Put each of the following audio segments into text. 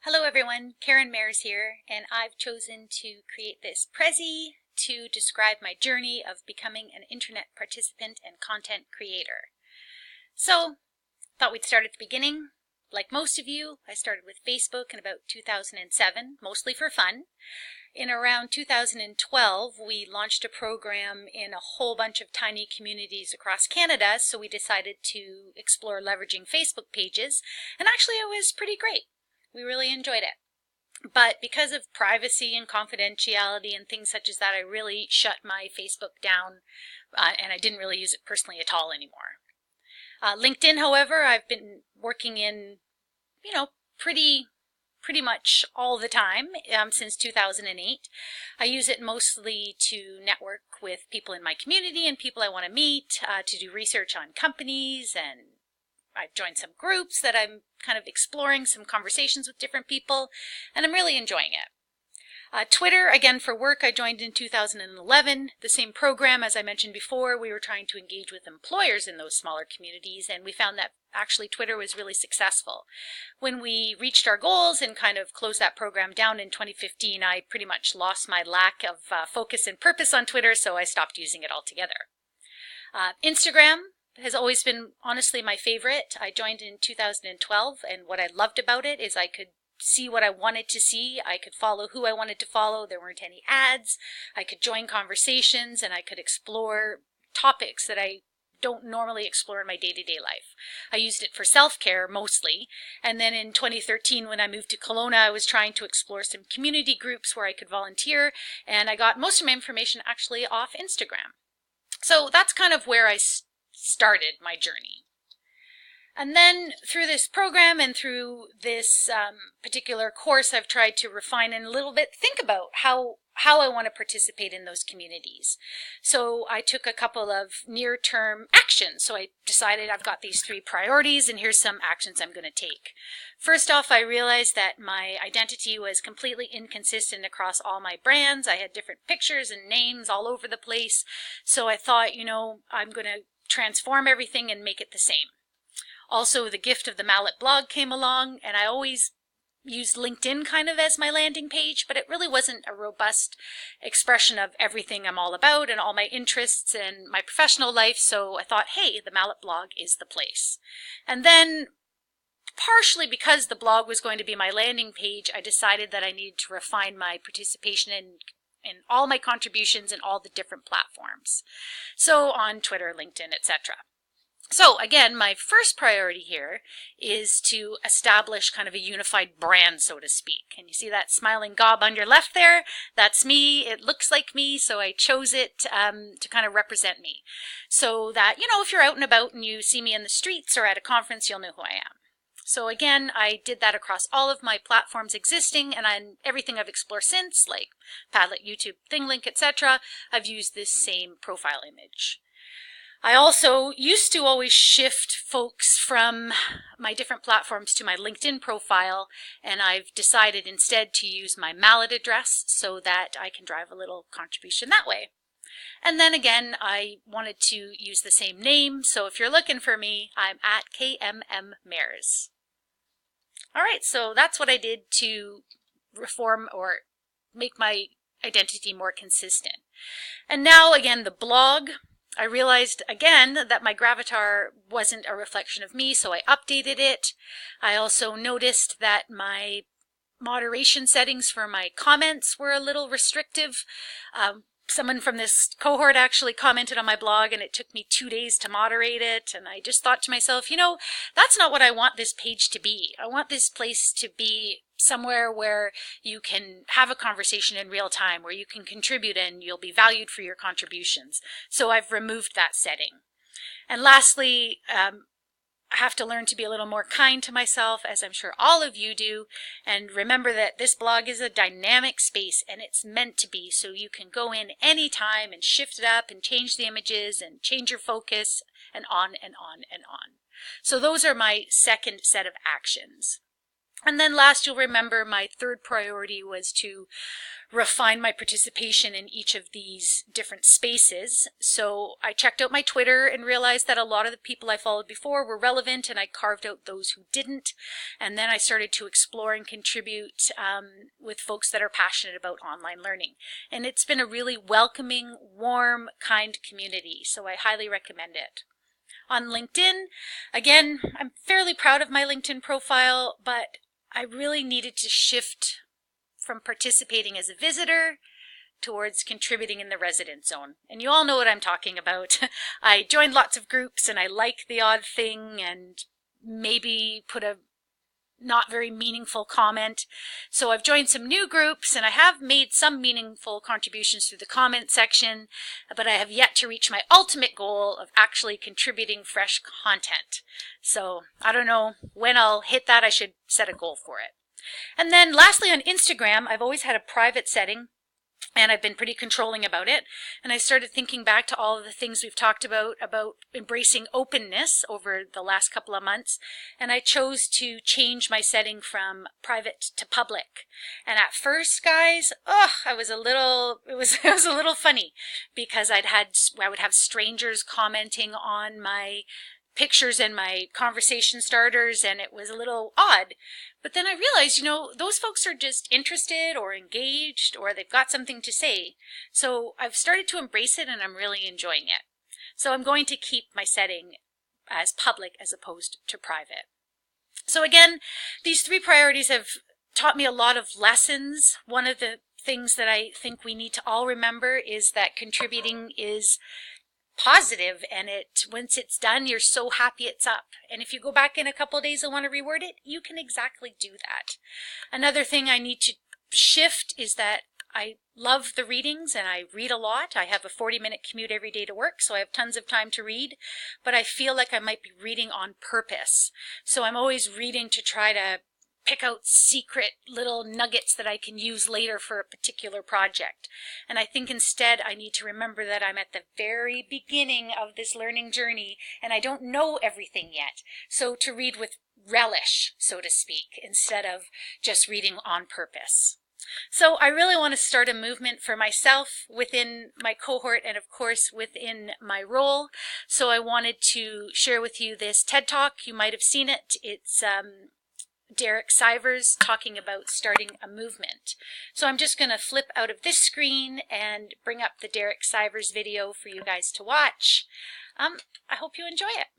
Hello everyone, Karen Mares here, and I've chosen to create this Prezi to describe my journey of becoming an internet participant and content creator. So, thought we'd start at the beginning. Like most of you, I started with Facebook in about 2007, mostly for fun. In around 2012, we launched a program in a whole bunch of tiny communities across Canada, so we decided to explore leveraging Facebook pages, and actually it was pretty great. We really enjoyed it. But because of privacy and confidentiality and things such as that, I really shut my Facebook down and I didn't really use it personally at all anymore. LinkedIn, however, I've been working in, pretty much all the time since 2008. I use it mostly to network with people in my community and people I want to meet, to do research on companies, and I've joined some groups that I'm kind of exploring some conversations with different people, and I'm really enjoying it. Twitter, again for work, I joined in 2011. The same program, as I mentioned before, we were trying to engage with employers in those smaller communities, and we found that actually Twitter was really successful. When we reached our goals and kind of closed that program down in 2015, I pretty much lost my lack of focus and purpose on Twitter, so I stopped using it altogether. Instagram has always been honestly my favorite. I joined in 2012, and what I loved about it is I could see what I wanted to see. I could follow who I wanted to follow. There weren't any ads. I could join conversations, and I could explore topics that I don't normally explore in my day-to-day life. I used it for self-care mostly, and then in 2013 when I moved to Kelowna, I was trying to explore some community groups where I could volunteer, and I got most of my information actually off Instagram. So that's kind of where I started my journey. And then through this program and through this particular course, I've tried to refine and a little bit think about how I want to participate in those communities. So I took a couple of near-term actions. So I decided I've got these 3 priorities, and here's some actions I'm going to take. First off, I realized that my identity was completely inconsistent across all my brands. I had different pictures and names all over the place. So I thought, I'm going to transform everything and make it the same. Also, the gift of the Mallet blog came along, and I always used LinkedIn kind of as my landing page, but it really wasn't a robust expression of everything I'm all about and all my interests and my professional life, so I thought, hey, the Mallet blog is the place. And then, partially because the blog was going to be my landing page, I decided that I needed to refine my participation in all my contributions in all the different platforms. So on Twitter, LinkedIn, etc. So again, my first priority here is to establish kind of a unified brand, so to speak. And you see that smiling gob on your left there? That's me. It looks like me, so I chose it to kind of represent me. So that, if you're out and about and you see me in the streets or at a conference, you'll know who I am. So again, I did that across all of my platforms existing, and on everything I've explored since, like Padlet, YouTube, ThingLink, etc., I've used this same profile image. I also used to always shift folks from my different platforms to my LinkedIn profile, and I've decided instead to use my Mallet address so that I can drive a little contribution that way. And then again, I wanted to use the same name, so if you're looking for me, I'm at KMM Mares. All right, so that's what I did to reform or make my identity more consistent. And now again, the blog. I realized again that my Gravatar wasn't a reflection of me, so I updated it. I also noticed that my moderation settings for my comments were a little restrictive. Someone from this cohort actually commented on my blog, and it took me 2 days to moderate it. And I just thought to myself, that's not what I want this page to be. I want this place to be somewhere where you can have a conversation in real time, where you can contribute and you'll be valued for your contributions. So I've removed that setting. And lastly, I have to learn to be a little more kind to myself, as I'm sure all of you do, and remember that this blog is a dynamic space, and it's meant to be, so you can go in anytime and shift it up and change the images and change your focus, and on and on and on. So those are my second set of actions. And then last, you'll remember my third priority was to refine my participation in each of these different spaces. So I checked out my Twitter and realized that a lot of the people I followed before were relevant, and I carved out those who didn't. And then I started to explore and contribute with folks that are passionate about online learning. And it's been a really welcoming, warm, kind community. So I highly recommend it. On LinkedIn, again, I'm fairly proud of my LinkedIn profile, but I really needed to shift from participating as a visitor towards contributing in the resident zone. And you all know what I'm talking about. I joined lots of groups and I like the odd thing and maybe put a not very meaningful comment. So I've joined some new groups and I have made some meaningful contributions through the comment section, but I have yet to reach my ultimate goal of actually contributing fresh content. So I don't know when I'll hit that. I should set a goal for it. And then lastly, on Instagram, I've always had a private setting, and I've been pretty controlling about it. And I started thinking back to all of the things we've talked about embracing openness over the last couple of months. And I chose to change my setting from private to public. And at first, guys, it was a little funny because I would have strangers commenting on my pictures and my conversation starters, and it was a little odd. But then I realized, those folks are just interested or engaged or they've got something to say. So I've started to embrace it and I'm really enjoying it. So I'm going to keep my setting as public as opposed to private. So again, these three priorities have taught me a lot of lessons. One of the things that I think we need to all remember is that contributing is positive, and once it's done, you're so happy it's up. And if you go back in a couple of days and want to reword it, you can exactly do that. Another thing I need to shift is that I love the readings and I read a lot. I have a 40-minute commute every day to work, so I have tons of time to read, but I feel like I might be reading on purpose. So I'm always reading to try to pick out secret little nuggets that I can use later for a particular project. And I think instead I need to remember that I'm at the very beginning of this learning journey and I don't know everything yet. So to read with relish, so to speak, instead of just reading on purpose. So I really want to start a movement for myself within my cohort and of course within my role. So I wanted to share with you this TED Talk. You might have seen it. It's Derek Sivers talking about starting a movement. So I'm just going to flip out of this screen and bring up the Derek Sivers video for you guys to watch. I hope you enjoy it.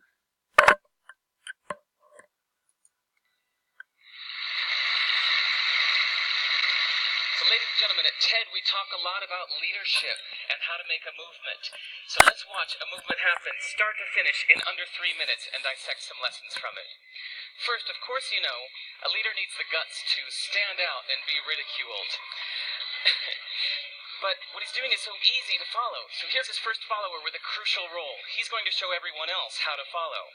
So ladies and gentlemen, at TED we talk a lot about leadership and how to make a movement. So let's watch a movement happen start to finish in under 3 minutes and dissect some lessons from it. First, of course, a leader needs the guts to stand out and be ridiculed. But what he's doing is so easy to follow. So here's his first follower with a crucial role. He's going to show everyone else how to follow.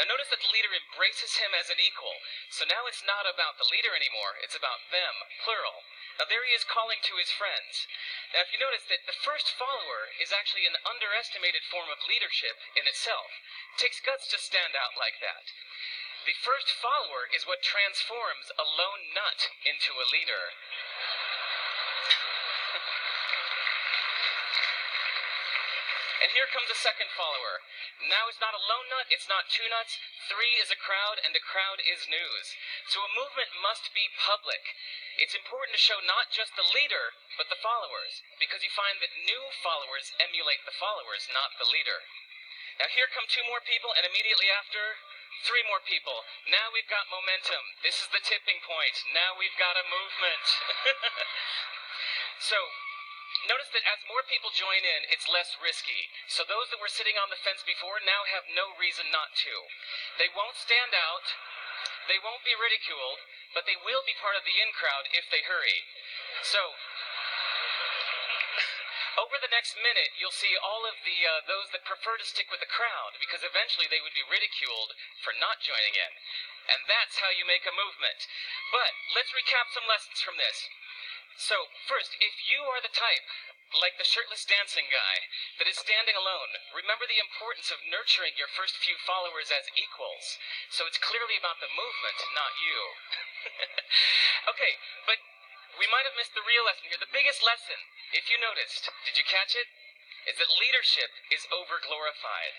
Now notice that the leader embraces him as an equal. So now it's not about the leader anymore, it's about them, plural. Now there he is calling to his friends. Now if you notice that the first follower is actually an underestimated form of leadership in itself. It takes guts to stand out like that. The first follower is what transforms a lone nut into a leader. And here comes a second follower. Now it's not a lone nut, it's not two nuts. 3 is a crowd, and a crowd is news. So a movement must be public. It's important to show not just the leader, but the followers, because you find that new followers emulate the followers, not the leader. Now here come 2 more people, and immediately after, 3 more people. Now we've got momentum. This is the tipping point. Now we've got a movement. So, notice that as more people join in, it's less risky. So those that were sitting on the fence before now have no reason not to. They won't stand out. They won't be ridiculed, but they will be part of the in crowd if they hurry. So, over the next minute, you'll see all of those that prefer to stick with the crowd, because eventually they would be ridiculed for not joining in. And that's how you make a movement. But let's recap some lessons from this. So, first, if you are the type, like the shirtless dancing guy, that is standing alone, remember the importance of nurturing your first few followers as equals. So it's clearly about the movement, not you. Okay, but we might have missed the real lesson here. The biggest lesson, if you noticed, did you catch it? Is that leadership is over-glorified.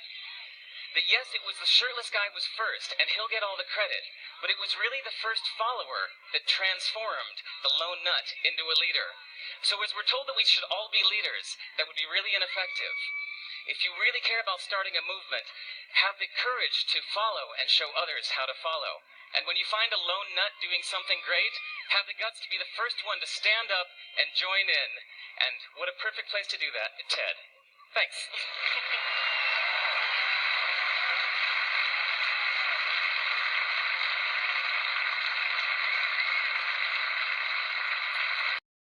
That yes, it was the shirtless guy was first, and he'll get all the credit, but it was really the first follower that transformed the lone nut into a leader. So as we're told that we should all be leaders, that would be really ineffective. If you really care about starting a movement, have the courage to follow and show others how to follow. And when you find a lone nut doing something great, have the guts to be the first one to stand up and join in. And what a perfect place to do that, Ted. Thanks.